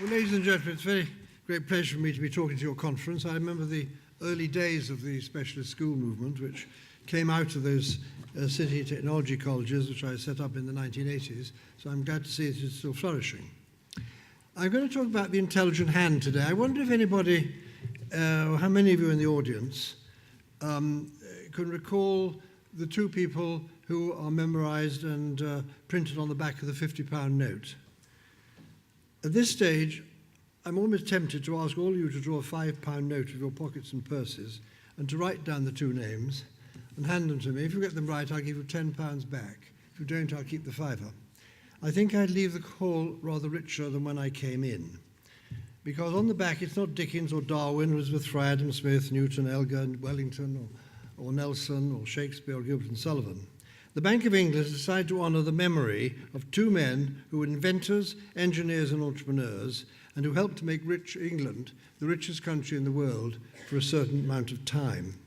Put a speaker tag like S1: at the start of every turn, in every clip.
S1: Well, ladies and gentlemen, it's a very great pleasure for me to be talking to your conference. I remember the early days of the specialist school movement, which came out of those city technology colleges, which I set up in the 1980s, so I'm glad to see it is still flourishing. I'm going to talk about the intelligent hand today. I wonder if anybody, how many of you in the audience, can recall the two people who are memorized and printed on the back of the £50 note. At this stage, I'm almost tempted to ask all of you to draw a £5 note of your pockets and purses and to write down the two names and hand them to me. If you get them right, I'll give you £10 back. If you don't, I'll keep the £5. I think I'd leave the hall rather richer than when I came in, because on the back it's not Dickens or Darwin, Elizabeth Fry, Adam Smith, Newton, Elgar, Wellington, or Nelson, or Shakespeare, or Gilbert and Sullivan. The Bank of England has decided to honour the memory of two men who were inventors, engineers and entrepreneurs, and who helped to make rich England the richest country in the world for a certain amount of time.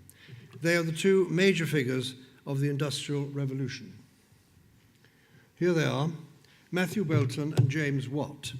S1: They are the two major figures of the Industrial Revolution. Here they are, Matthew Boulton and James Watt.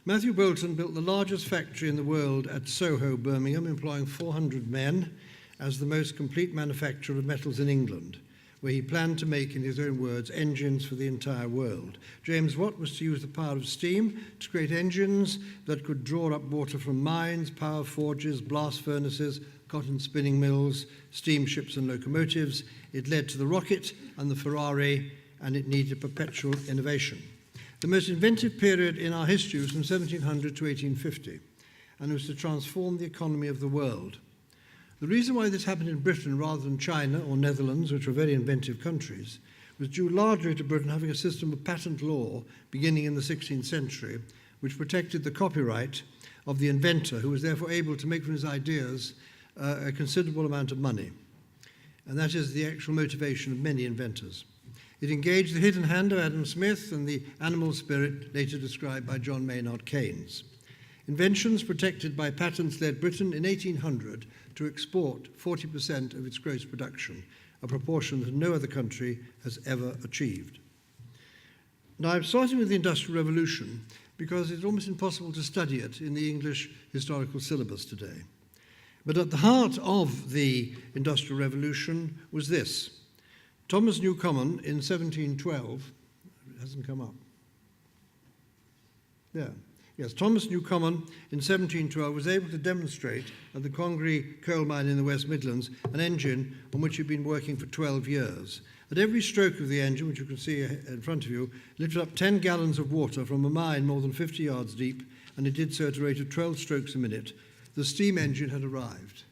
S1: Matthew Boulton built the largest factory in the world at Soho, Birmingham, employing 400 men as the most complete manufacturer of metals in England, where he planned to make, in his own words, engines for the entire world. James Watt was to use the power of steam to create engines that could draw up water from mines, power forges, blast furnaces, cotton spinning mills, steamships and locomotives. It led to the rocket and the Ferrari, and it needed perpetual innovation. The most inventive period in our history was from 1700 to 1850, and it was to transform the economy of the world. The reason why this happened in Britain rather than China or Netherlands, which were very inventive countries, was due largely to Britain having a system of patent law beginning in the 16th century, which protected the copyright of the inventor, who was therefore able to make from his ideas a considerable amount of money. And that is the actual motivation of many inventors. It engaged the hidden hand of Adam Smith and the animal spirit later described by John Maynard Keynes. Inventions protected by patents led Britain in 1800 to export 40% of its gross production, a proportion that no other country has ever achieved. Now, I'm starting with the Industrial Revolution because it's almost impossible to study it in the English historical syllabus today. But at the heart of the Industrial Revolution was this. Thomas Newcomen in 1712, it hasn't come up. There. Yes, Thomas Newcomen in 1712 was able to demonstrate at the Congaree coal mine in the West Midlands an engine on which he'd been working for 12 years. At every stroke of the engine, which you can see in front of you, lifted up 10 gallons of water from a mine more than 50 yards deep, and it did so at a rate of 12 strokes a minute. The steam engine had arrived.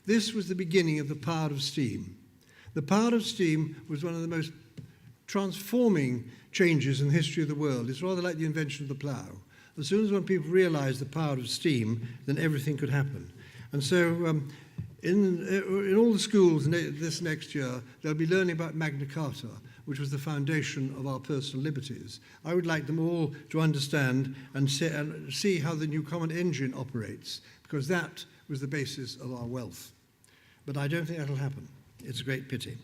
S1: This was the beginning of the power of steam. The power of steam was one of the most transforming changes in the history of the world. It's rather like the invention of the plough. As soon as when people realized the power of steam, then everything could happen. And so in all the schools this next year, they'll be learning about Magna Carta, which was the foundation of our personal liberties. I would like them all to understand and see how the Newcomen engine operates, because that was the basis of our wealth. But I don't think that'll happen. It's a great pity.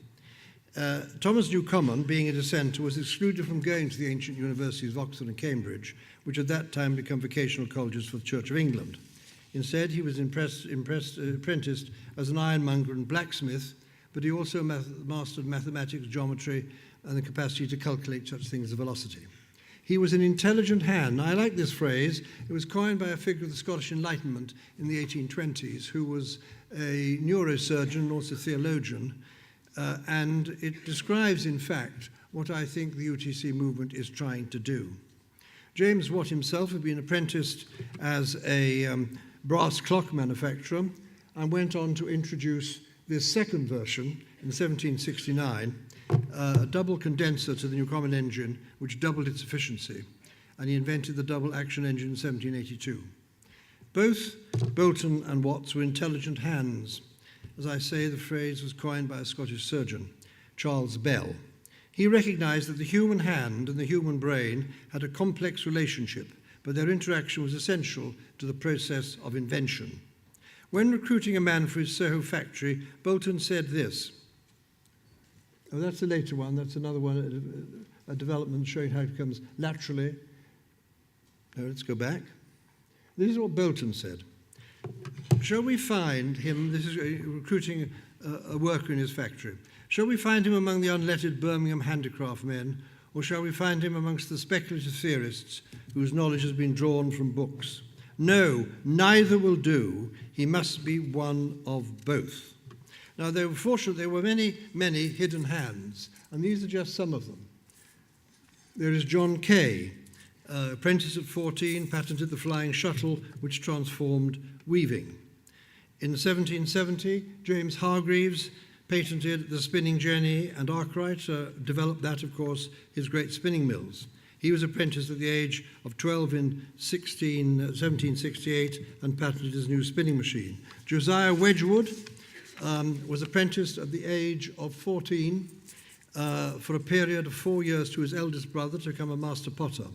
S1: Thomas Newcomen, being a dissenter, was excluded from going to the ancient universities of Oxford and Cambridge, which at that time became vocational colleges for the Church of England. Instead, he was apprenticed as an ironmonger and blacksmith, but he also mastered mathematics, geometry, and the capacity to calculate such things as velocity. He was an intelligent hand. Now, I like this phrase. It was coined by a figure of the Scottish Enlightenment in the 1820s, who was a neurosurgeon and also theologian, and it describes, in fact, what I think the UTC movement is trying to do. James Watt himself had been apprenticed as a brass clock manufacturer and went on to introduce this second version in 1769, a double condenser to the Newcomen engine, which doubled its efficiency, and he invented the double action engine in 1782. Both Boulton and Watts were intelligent hands. As I say, the phrase was coined by a Scottish surgeon, Charles Bell. He recognized that the human hand and the human brain had a complex relationship, but their interaction was essential to the process of invention. When recruiting a man for his Soho factory, Boulton said this. Oh, that's a later one. That's another one, a development showing how it comes laterally. No, let's go back. This is what Bolton said. Shall we find him, this is recruiting a worker in his factory, shall we find him among the unlettered Birmingham handicraft men, or shall we find him amongst the speculative theorists whose knowledge has been drawn from books? No, neither will do. He must be one of both. Now, fortunately, there were many, many hidden hands, and these are just some of them. There is John Kay, apprentice at 14, patented the flying shuttle, which transformed weaving. In 1770, James Hargreaves patented the spinning jenny, and Arkwright developed that, of course, his great spinning mills. He was apprenticed at the age of 12 in 1768 and patented his new spinning machine. Josiah Wedgwood was apprenticed at the age of 14 for a period of 4 years to his eldest brother to become a master potter.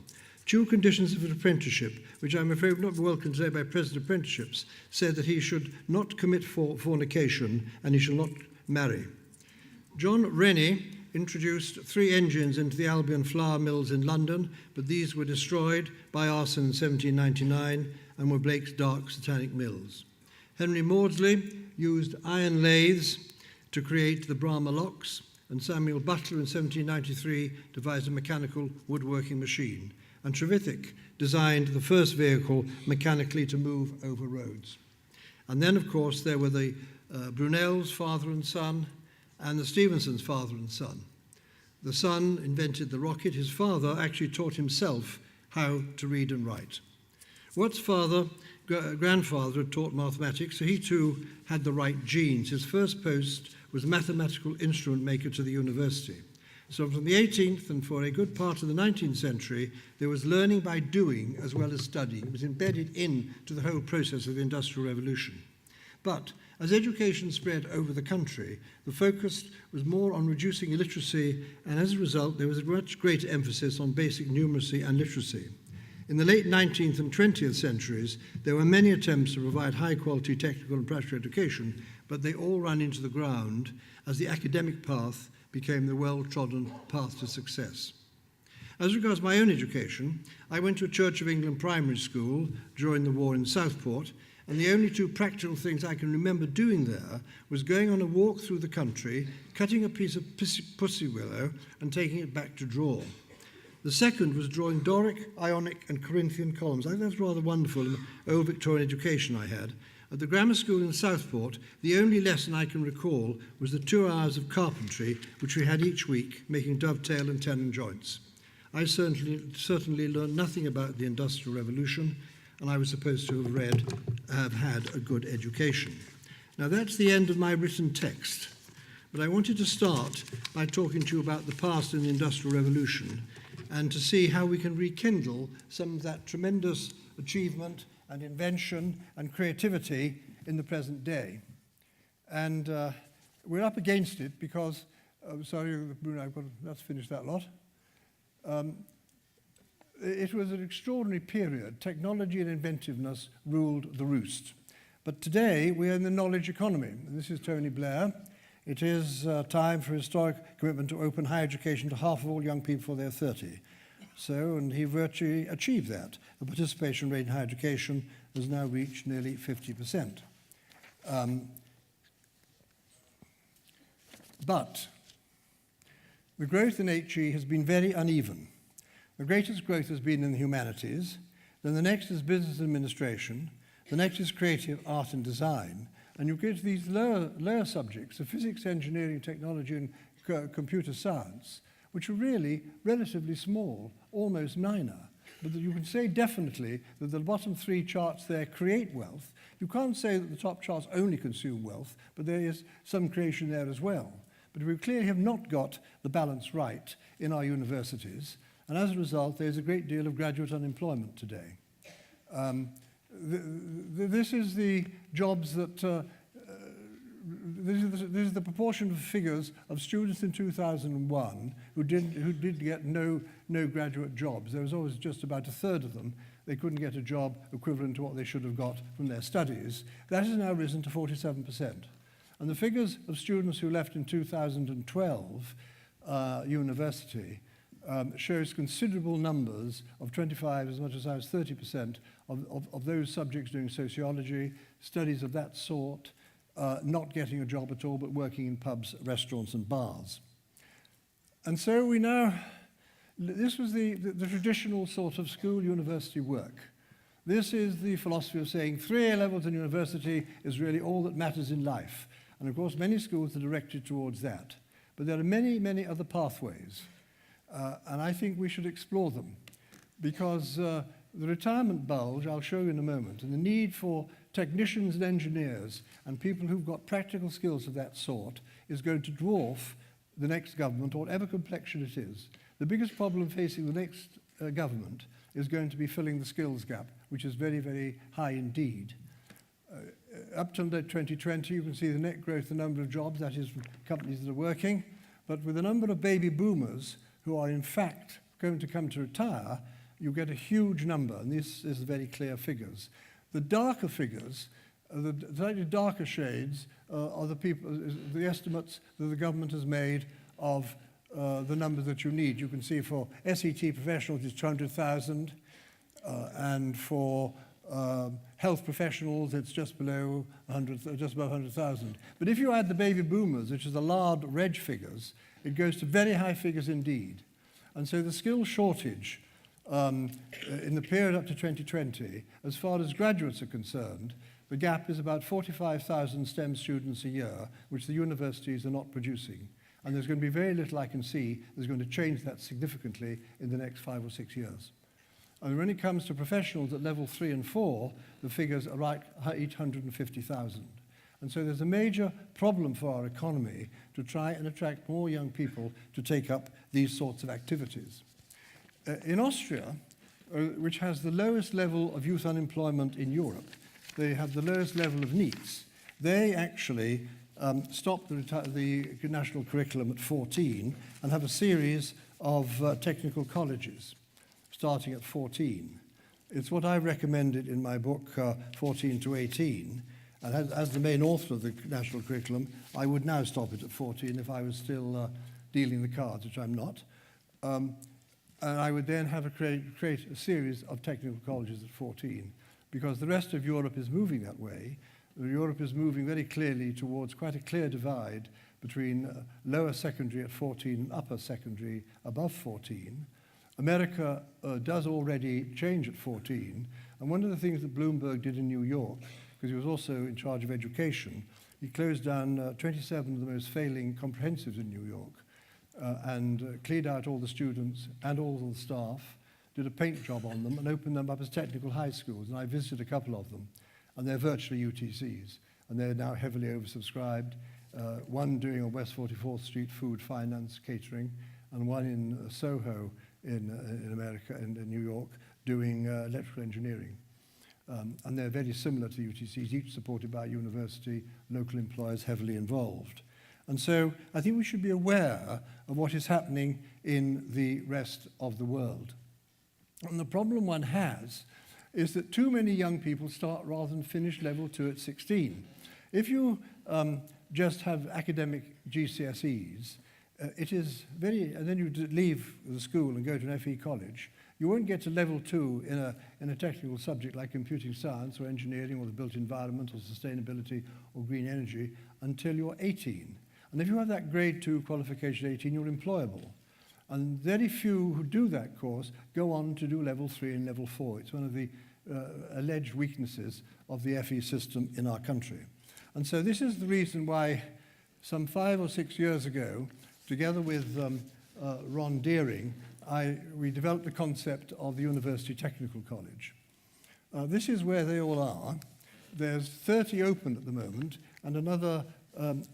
S1: Two conditions of his apprenticeship, which I'm afraid would not be welcomed today by present apprenticeships, said that he should not commit fornication and he shall not marry. John Rennie introduced 3 engines into the Albion flour mills in London, but these were destroyed by arson in 1799 and were Blake's dark satanic mills. Henry Maudsley used iron lathes to create the Brahma locks, and Samuel Butler in 1793 devised a mechanical woodworking machine, and Trevithick designed the first vehicle mechanically to move over roads. And then, of course, there were the Brunels, father and son, and the Stephensons, father and son. The son invented the rocket. His father actually taught himself how to read and write. Watt's grandfather had taught mathematics, so he too had the right genes. His first post was mathematical instrument maker to the university. So from the 18th and for a good part of the 19th century, there was learning by doing as well as studying. It was embedded into the whole process of the Industrial Revolution. But as education spread over the country, the focus was more on reducing illiteracy, and as a result, there was a much greater emphasis on basic numeracy and literacy. In the late 19th and 20th centuries, there were many attempts to provide high-quality technical and practical education, but they all ran into the ground as the academic path became the well-trodden path to success. As regards my own education, I went to a Church of England primary school during the war in Southport, and the only 2 practical things I can remember doing there was going on a walk through the country, cutting a piece of pussy willow and taking it back to draw. The second was drawing Doric, Ionic and Corinthian columns. I think that's rather wonderful in the old Victorian education I had. At the grammar school in Southport, the only lesson I can recall was the 2 hours of carpentry which we had each week, making dovetail and tenon joints. I certainly learned nothing about the Industrial Revolution, and I was supposed to have had a good education. Now that's the end of my written text, but I wanted to start by talking to you about the past in the Industrial Revolution and to see how we can rekindle some of that tremendous achievement and invention and creativity in the present day. And we're up against it because, sorry, Bruno, let's finish that lot. It was an extraordinary period. Technology and inventiveness ruled the roost. But today, we are in the knowledge economy. And this is Tony Blair. It is time for historic commitment to open higher education to half of all young people before they're 30. So, and he virtually achieved that. The participation rate in higher education has now reached nearly 50%. But the growth in HE has been very uneven. The greatest growth has been in the humanities, then the next is business administration, the next is creative art and design, and you get to these lower subjects of physics, engineering, technology, and computer science, which are really relatively small, almost minor. But you can say definitely that the bottom 3 charts there create wealth. You can't say that the top charts only consume wealth, but there is some creation there as well. But we clearly have not got the balance right in our universities, and as a result, there's a great deal of graduate unemployment today. This is the jobs that, this is the proportion of figures of students in 2001 who did get no graduate jobs. There was always just about a third of them. They couldn't get a job equivalent to what they should have got from their studies. That has now risen to 47%. And the figures of students who left in 2012 university
S2: shows considerable numbers of 25, as much as 30% of those subjects doing sociology, studies of that sort, not getting a job at all, but working in pubs, restaurants, and bars. And so we now, this was the traditional sort of school university work. This is the philosophy of saying 3 A-levels in university is really all that matters in life. And of course, many schools are directed towards that. But there are many, many other pathways. And I think we should explore them. Because the retirement bulge, I'll show you in a moment, and the need for technicians and engineers and people who've got practical skills of that sort is going to dwarf the next government, or whatever complexion it is. The biggest problem facing the next government is going to be filling the skills gap, which is very, very high indeed. Up till 2020, you can see the net growth, the number of jobs, that is companies that are working. But with the number of baby boomers who are in fact going to come to retire, you get a huge number, and this is very clear figures. The darker figures, the slightly darker shades, are the estimates that the government has made of the numbers that you need. You can see for SET professionals it's 200,000, and for health professionals it's just below 100, just above 100,000. But if you add the baby boomers, which is the large red figures, it goes to very high figures indeed. And so the skill shortage in the period up to 2020, as far as graduates are concerned, the gap is about 45,000 STEM students a year, which the universities are not producing. And there's going to be very little I can see that's going to change that significantly in the next 5 or 6 years. And when it comes to professionals at level 3 and 4, the figures are like 850,000. And so there's a major problem for our economy to try and attract more young people to take up these sorts of activities. In Austria, which has the lowest level of youth unemployment in Europe, they have the lowest level of NEETs. They actually stopped the national curriculum at 14 and have a series of technical colleges starting at 14. It's what I recommended in my book, 14 to 18. And as the main author of the national curriculum, I would now stop it at 14 if I was still dealing the cards, which I'm not. And I would then have create a series of technical colleges at 14, because the rest of Europe is moving that way. Europe is moving very clearly towards quite a clear divide between lower secondary at 14 and upper secondary above 14. America does already change at 14. And one of the things that Bloomberg did in New York, because he was also in charge of education, he closed down 27 of the most failing comprehensives in New York and cleared out all the students and all the staff, did a paint job on them and opened them up as technical high schools. And I visited a couple of them, and they're virtually UTCs, and they're now heavily oversubscribed. One doing on West 44th Street food, finance, catering, and one in Soho in America, in New York, doing electrical engineering. And they're very similar to UTCs, each supported by a university, local employers heavily involved. And so I think we should be aware of what is happening in the rest of the world. And the problem one has is that too many young people start rather than finish level 2 at 16. If you just have academic GCSEs, it is very, and then you leave the school and go to an FE college, you won't get to level 2 in a technical subject like computing science or engineering or the built environment or sustainability or green energy until you're 18. And if you have that grade 2 qualification at 18, you're employable. And very few who do that course go on to do level 3 and level 4. It's one of the alleged weaknesses of the FE system in our country. And so this is the reason why some 5 or 6 years ago, together with Ron Deering, we developed the concept of the University Technical College. This is where they all are. There's 30 open at the moment and another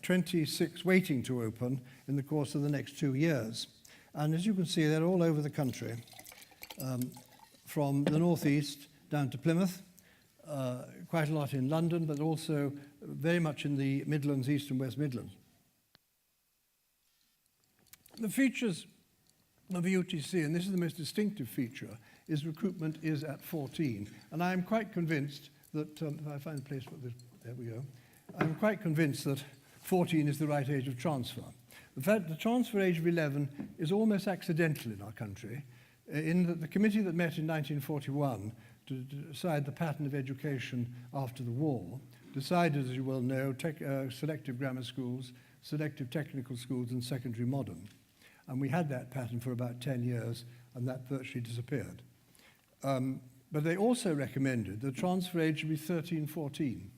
S2: 26 waiting to open in the course of the next 2 years. And as you can see, they're all over the country, from the northeast down to Plymouth, quite a lot in London, but also very much in the Midlands, East and West Midlands. The features of UTC, and this is the most distinctive feature, is recruitment is at 14. And I'm quite convinced that, if I find a place for this, there we go. I'm quite convinced that 14 is the right age of transfer. The fact the transfer age of 11 is almost accidental in our country, in that the committee that met in 1941 to decide the pattern of education after the war decided, as you well know, selective grammar schools, selective technical schools, and secondary modern. And we had that pattern for about 10 years, and that virtually disappeared. But they also recommended the transfer age should be 13, 14.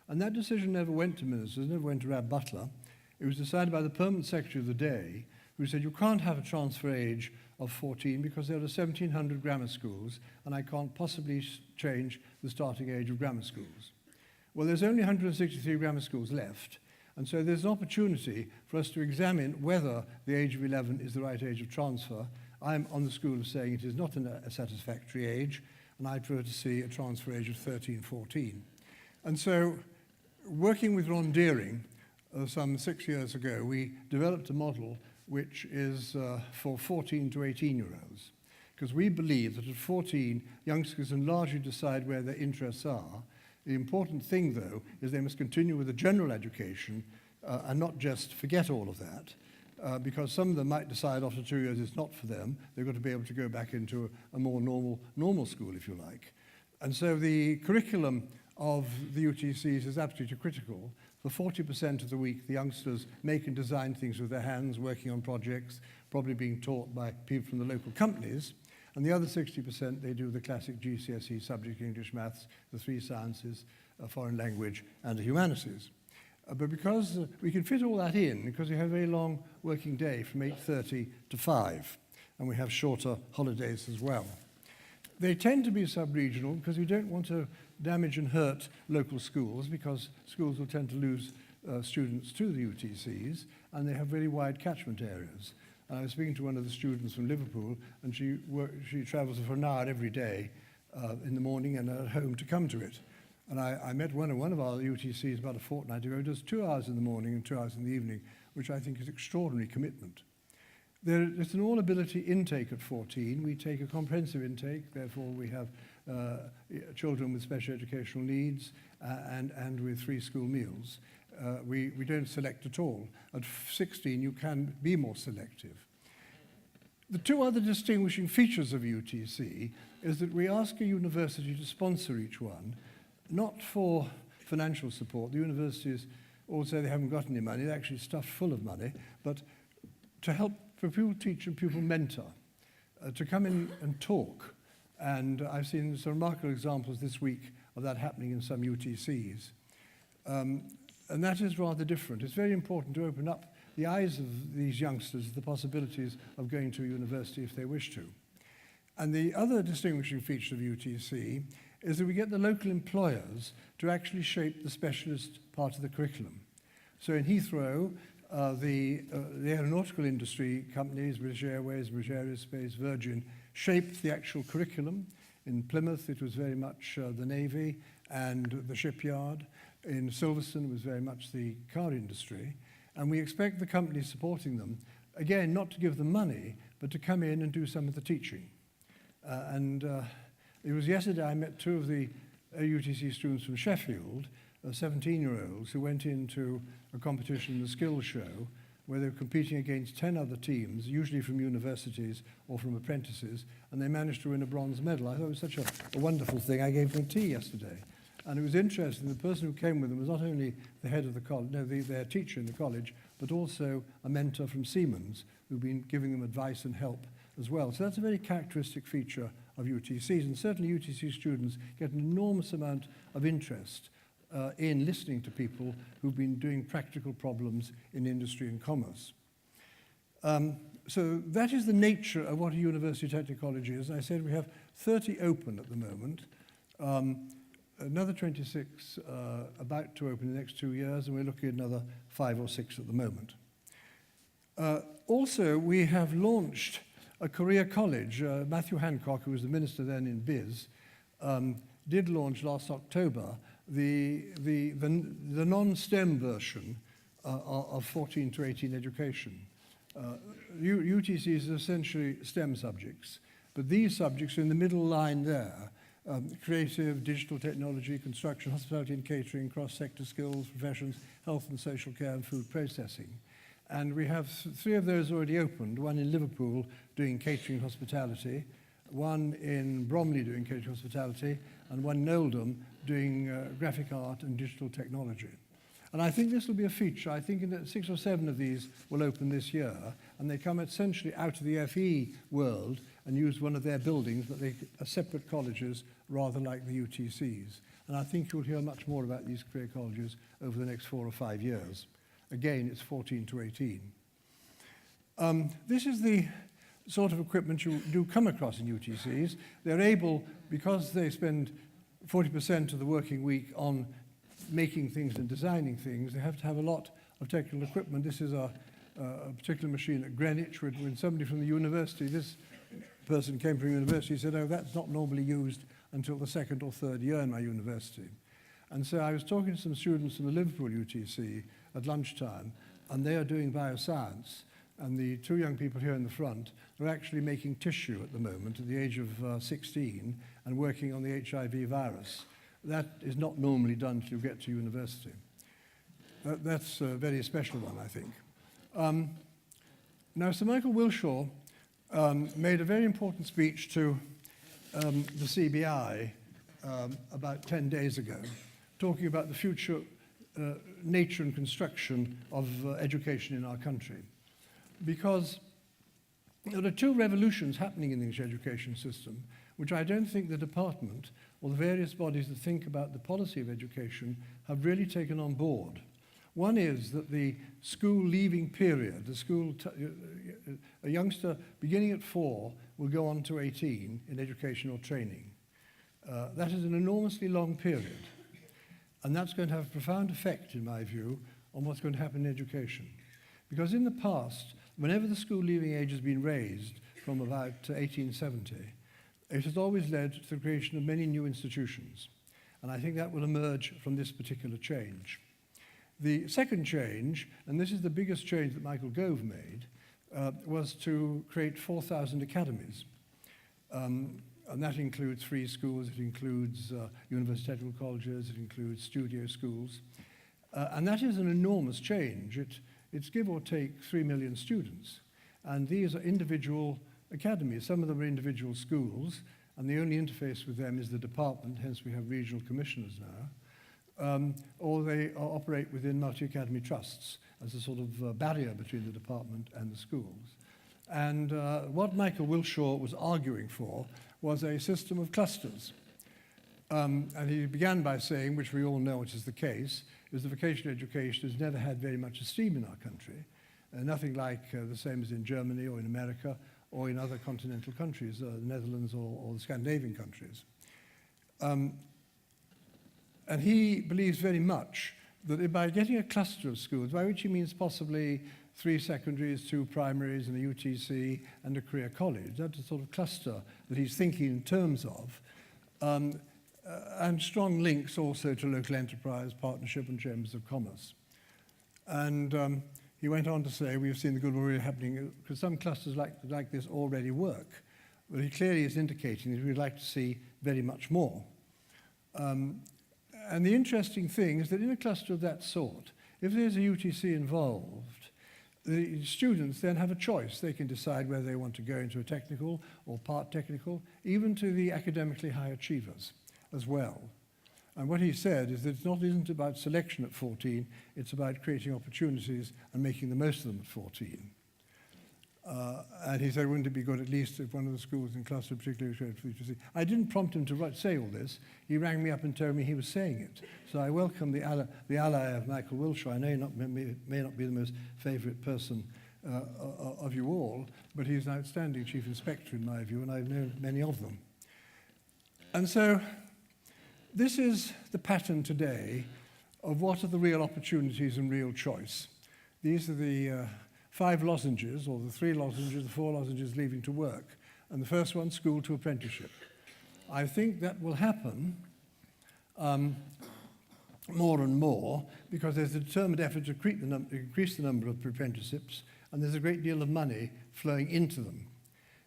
S2: And that decision never went to ministers, never went to Rab Butler. It was decided by the permanent secretary of the day, who said, you can't have a transfer age of 14 because there are 1,700 grammar schools, and I can't possibly change the starting age of grammar schools. Well, there's only 163 grammar schools left, and so there's an opportunity for us to examine whether the age of 11 is the right age of transfer. I'm on the school of saying it is not a satisfactory age, and I prefer to see a transfer age of 13, 14. And so, working with Ron Deering, some 6 years ago, we developed a model which is for 14 to 18-year-olds, because we believe that at 14, youngsters can largely decide where their interests are. The important thing, though, is they must continue with a general education and not just forget all of that, because some of them might decide after 2 years it's not for them. They've got to be able to go back into a more normal school, if you like. And so the curriculum of the UTCs is absolutely critical. For 40% of the week, the youngsters make and design things with their hands, working on projects, probably being taught by people from the local companies. And the other 60%, they do the classic GCSE subject, English, maths, the 3 sciences, foreign language, and the humanities. But because we can fit all that in, because we have a very long working day from 8:30 to 5, and we have shorter holidays as well. They tend to be sub-regional because we don't want to damage and hurt local schools, because schools will tend to lose students to the UTCs, and they have very wide catchment areas. I was speaking to one of the students from Liverpool, and she travels for an hour every day in the morning and at home to come to it. And I met one of our UTCs about a fortnight ago, does 2 hours in the morning and 2 hours in the evening, which I think is extraordinary commitment. There's an all-ability intake at 14. We take a comprehensive intake, therefore we have children with special educational needs and with free school meals. We don't select at all. At 16, you can be more selective. The 2 other distinguishing features of UTC is that we ask a university to sponsor each one, not for financial support. The universities all say they haven't got any money. They're actually stuffed full of money, but to help for pupil teacher and pupil mentor, to come in and talk. And I've seen some remarkable examples this week of that happening in some UTCs. And that is rather different. It's very important to open up the eyes of these youngsters to the possibilities of going to university if they wish to. And the other distinguishing feature of UTC is that we get the local employers to actually shape the specialist part of the curriculum. So in Heathrow, the aeronautical industry companies, British Airways, British Aerospace, Virgin, shaped the actual curriculum. In Plymouth, it was very much the Navy and the shipyard. In Silverstone, it was very much the car industry. And we expect the companies supporting them, again, not to give them money, but to come in and do some of the teaching. It was yesterday I met 2 of the UTC students from Sheffield, 17-year-olds, who went into a competition in the skills show where they were competing against 10 other teams, usually from universities or from apprentices, and they managed to win a bronze medal. I thought it was such a wonderful thing. I gave them tea yesterday. And it was interesting. The person who came with them was not only the head of the college, their teacher in the college, but also a mentor from Siemens who'd been giving them advice and help as well. So that's a very characteristic feature of UTCs, and certainly UTC students get an enormous amount of interest in listening to people who've been doing practical problems in industry and commerce. So that is the nature of what a university technical college is. I said we have 30 open at the moment, another 26 about to open in the next 2 years, and we're looking at another 5 or 6 at the moment. Also, we have launched a career college. Matthew Hancock, who was the minister then in Biz, did launch last October the non-STEM version of 14 to 18 education. UTCs are essentially STEM subjects, but these subjects are in the middle line there. Creative, digital technology, construction, hospitality and catering, cross-sector skills, professions, health and social care, and food processing. And we have three of those already opened, one in Liverpool doing catering hospitality, one in Bromley doing catering hospitality, and one in Oldham doing graphic art and digital technology. And I think this will be a feature. I think that 6 or 7 of these will open this year, and they come essentially out of the FE world and use one of their buildings, but they are separate colleges rather like the UTCs. And I think you'll hear much more about these career colleges over the next 4 or 5 years. Again, it's 14 to 18. This is the sort of equipment you do come across in UTCs. They're able, because they spend 40% of the working week on making things and designing things, they have to have a lot of technical equipment. This is a particular machine at Greenwich. When somebody from the university, this person came from university, said, oh, that's not normally used until the 2nd or 3rd year in my university. And so I was talking to some students from the Liverpool UTC at lunchtime, and they are doing bioscience. And the 2 young people here in the front are actually making tissue at the moment at the age of 16 and working on the HIV virus. That is not normally done until you get to university. That's a very special one, I think. Now, Sir Michael Wilshaw made a very important speech to the CBI about 10 days ago, talking about the future nature and construction of education in our country. Because there are 2 revolutions happening in the English education system, which I don't think the department or the various bodies that think about the policy of education have really taken on board. One is that the school leaving period, a youngster beginning at 4 will go on to 18 in education or training. That is an enormously long period. And that's going to have a profound effect, in my view, on what's going to happen in education. Because in the past, whenever the school leaving age has been raised from about 1870, it has always led to the creation of many new institutions. And I think that will emerge from this particular change. The second change, and this is the biggest change that Michael Gove made, was to create 4,000 academies. And that includes free schools, it includes university technical colleges, it includes studio schools. And that is an enormous change. It's give or take 3 million students. And these are individual academies. Some of them are individual schools, and the only interface with them is the department, hence we have regional commissioners now. Or they operate within multi-academy trusts as a sort of barrier between the department and the schools. And what Michael Wilshaw was arguing for was a system of clusters. And he began by saying, which we all know which is the case, is that vocational education has never had very much esteem in our country. Nothing like the same as in Germany or in America or in other continental countries, the Netherlands or the Scandinavian countries. And he believes very much that by getting a cluster of schools, by which he means possibly 3 secondaries, 2 primaries, and a UTC and a career college, that's a sort of cluster that he's thinking in terms of, and strong links also to local enterprise, partnership, and chambers of commerce. And he went on to say, we've seen the good already happening, because some clusters like this already work. But he clearly is indicating that we'd like to see very much more. And the interesting thing is that in a cluster of that sort, if there's a UTC involved, the students then have a choice. They can decide whether they want to go into a technical or part technical, even to the academically high achievers as well. And what he said is that it isn't about selection at 14, it's about creating opportunities and making the most of them at 14. And he said, wouldn't it be good at least if one of the schools in cluster particularly showed for UTC? I didn't prompt him to say all this. He rang me up and told me he was saying it. So I welcome the ally of Michael Wilshaw. I know he may not be the most favourite person of you all, but he's an outstanding chief inspector in my view, and I've known many of them. And so this is the pattern today of what are the real opportunities and real choice. These are the 5 lozenges, or the 3 lozenges, the 4 lozenges leaving to work. And the first one, school to apprenticeship. I think that will happen more and more because there's a determined effort to increase the number of apprenticeships, and there's a great deal of money flowing into them.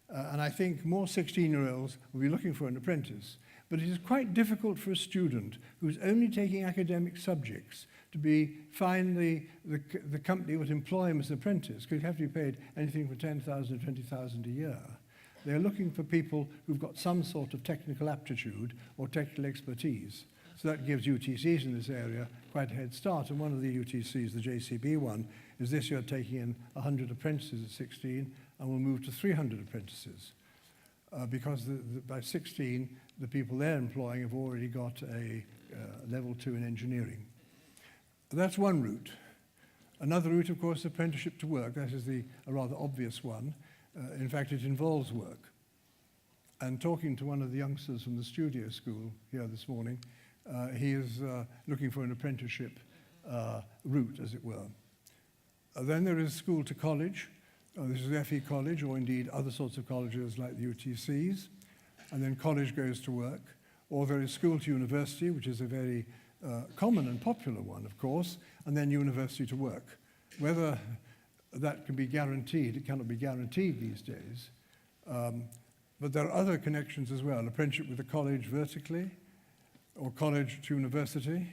S2: And I think more 16-year-olds will be looking for an apprentice. But it is quite difficult for a student who's only taking academic subjects to find the company would employ him as an apprentice, because he'd have to be paid anything from 10,000 to 20,000 a year. They're looking for people who've got some sort of technical aptitude or technical expertise. So that gives UTCs in this area quite a head start. And one of the UTCs, the JCB one, is this year taking in 100 apprentices at 16, and will move to 300 apprentices. Because by 16, the people they're employing have already got a level 2 in engineering. That's one route. Another route, of course, is apprenticeship to work. That is a rather obvious one. In fact, it involves work. And talking to one of the youngsters from the studio school here this morning, he is looking for an apprenticeship route, as it were. Then there is school to college. This is FE college, or indeed other sorts of colleges like the UTCs. And then college goes to work. Or there is school to university, which is a very common and popular one, of course, and then university to work. Whether that can be guaranteed, it cannot be guaranteed these days. But there are other connections as well. Apprenticeship with a college vertically, or college to university,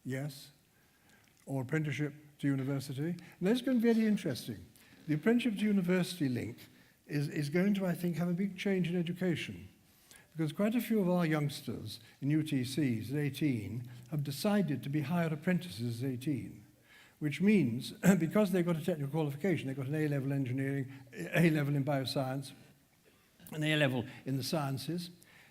S2: yes, or apprenticeship to university. And that's going to be very interesting. The apprenticeship to university link is going to, I think, have a big change in education. Because quite a few of our youngsters in UTCs at 18 have decided to be hired apprentices at 18, which means, because they've got a technical qualification, they've got an A-level engineering, A-level in bioscience, an A-level in the sciences,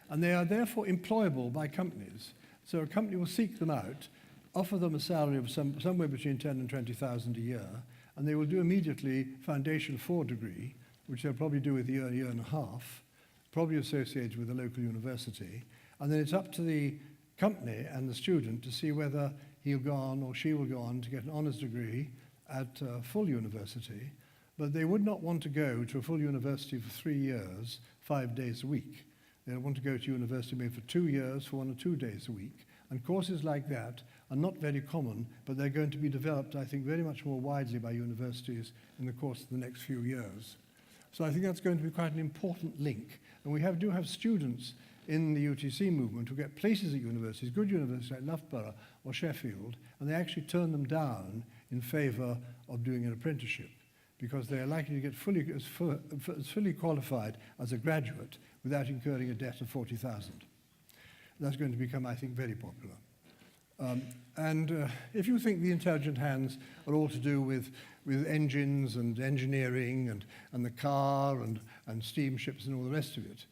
S2: and they are therefore employable by companies. So a company will seek them out, offer them a salary of somewhere between 10 and 20,000 a year, and they will do immediately Foundation 4 degree, which they'll probably do with a year and a half, probably associated with a local university, and then it's up to the company and the student to see whether he'll go on or she will go on to get an honours degree at full university, but they would not want to go to a full university for 3 years, 5 days a week. They want to go to university maybe for 2 years, for 1 or 2 days a week, and courses like that are not very common, but they're going to be developed, I think, very much more widely by universities in the course of the next few years. So I think that's going to be quite an important link. And we do have students in the UTC movement who get places at universities, good universities like Loughborough or Sheffield, and they actually turn them down in favour of doing an apprenticeship because they are likely to get as fully qualified as a graduate without incurring a debt of 40,000. That's going to become, I think, very popular. If you think the intelligent hands are all to do with engines and engineering and the car and steamships and all the rest of it,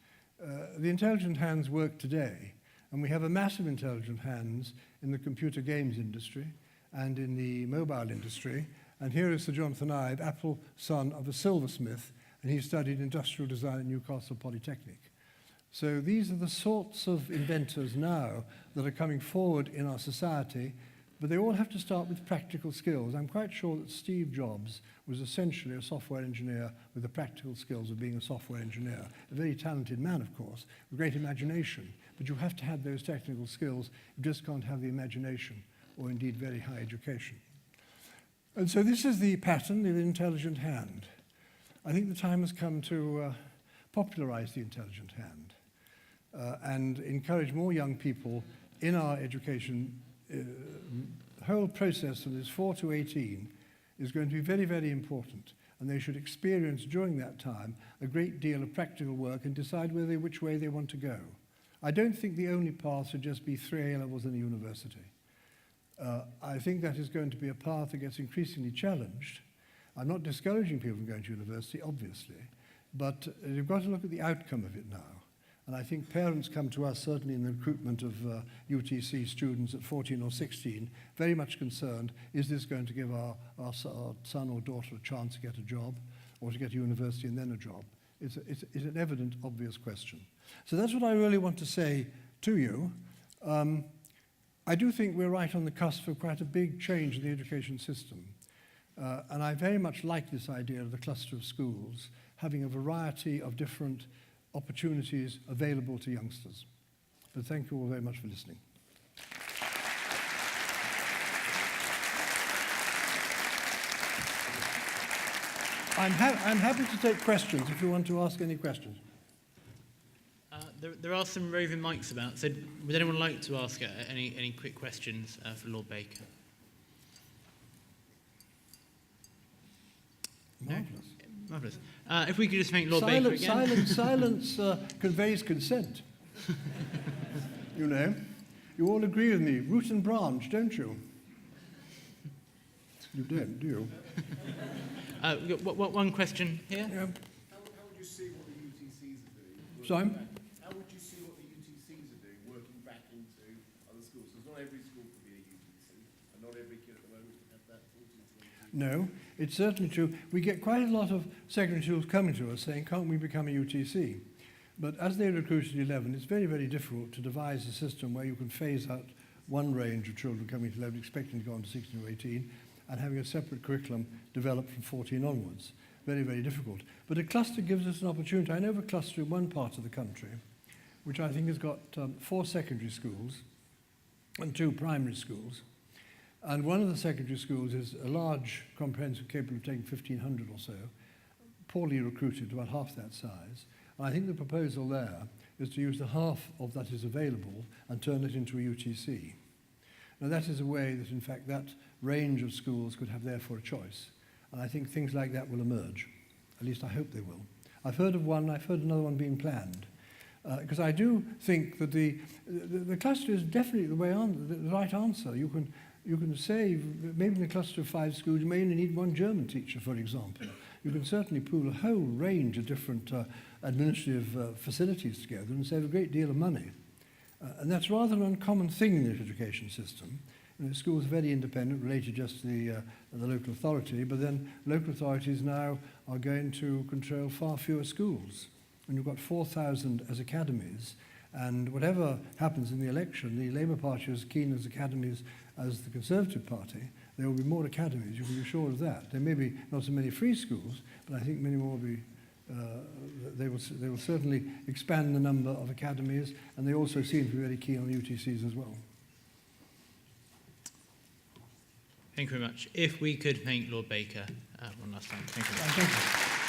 S2: the intelligent hands work today, and we have a massive intelligent hands in the computer games industry and in the mobile industry. And here is Sir Jonathan Ive, Apple son of a silversmith, and he studied industrial design at Newcastle Polytechnic. So these are the sorts of inventors now that are coming forward in our society, but they all have to start with practical skills. I'm quite sure that Steve Jobs was essentially a software engineer with the practical skills of being a software engineer. A very talented man, of course, with great imagination, but you have to have those technical skills. You just can't have the imagination or indeed very high education. And so this is the pattern of the intelligent hand. I think the time has come to popularize the intelligent hand. And encourage more young people in our education. The whole process from this 4 to 18 is going to be very, very important, and they should experience during that time a great deal of practical work and decide which way they want to go. I don't think the only path should just be 3 A-levels and a university. I think that is going to be a path that gets increasingly challenged. I'm not discouraging people from going to university, obviously, but you've got to look at the outcome of it now. And I think parents come to us, certainly in the recruitment of UTC students at 14 or 16, very much concerned, is this going to give our son or daughter a chance to get a job, or to get to university and then a job? It's an evident, obvious question. So that's what I really want to say to you. I do think we're right on the cusp of quite a big change in the education system. And I very much like this idea of the cluster of schools, having a variety of different opportunities available to youngsters. But thank you all very much for listening. I'm happy to take questions if you want to ask any questions.
S3: There are some roving mics about, so would anyone like to ask any quick questions for Lord Baker?
S2: Marvellous.
S3: Marvellous. If we could just thank Lord Baker again.
S2: Silence conveys consent. You know, you all agree with me, root and branch, don't you? You don't, do you?
S3: One question here.
S2: Yeah.
S4: How would you see what the UTCs are doing?
S2: Sorry?
S4: How would you see what the UTCs are doing working back into other schools? Because not every school could be a UTC, and not every kid at the moment can have that 14 to 19.
S2: No, it's certainly true. We get quite a lot of secondary schools coming to us saying, can't we become a UTC? But as they recruit at 11, it's very, very difficult to devise a system where you can phase out one range of children coming to 11, expecting to go on to 16 or 18, and having a separate curriculum developed from 14 onwards. Very, very difficult. But a cluster gives us an opportunity. I know of a cluster in one part of the country, which I think has got 4 secondary schools and 2 primary schools. And one of the secondary schools is a large, comprehensive, capable of taking 1,500 or so, poorly recruited, about half that size. And I think the proposal there is to use the half of that is available and turn it into a UTC. Now that is a way that, in fact, that range of schools could have therefore a choice. And I think things like that will emerge. At least I hope they will. I've heard of one, I've heard another one being planned. Because I do think that the cluster is definitely the way on, the right answer. You can say, maybe in a cluster of 5 schools, you may only need 1 German teacher, for example. You can certainly pool a whole range of different administrative facilities together and save a great deal of money. And that's rather an uncommon thing in the education system. You know, schools are very independent, related just to the local authority, but then local authorities now are going to control far fewer schools. And you've got 4,000 as academies, and whatever happens in the election, the Labour Party is as keen as academies as the Conservative Party. There will be more academies, you can be sure of that. There may be not so many free schools, but I think many more will be, they will certainly expand the number of academies, and they also seem to be very keen on UTCs as well.
S3: Thank you very much. If we could thank Lord Baker one last time. Thank you very much.
S2: Thank you.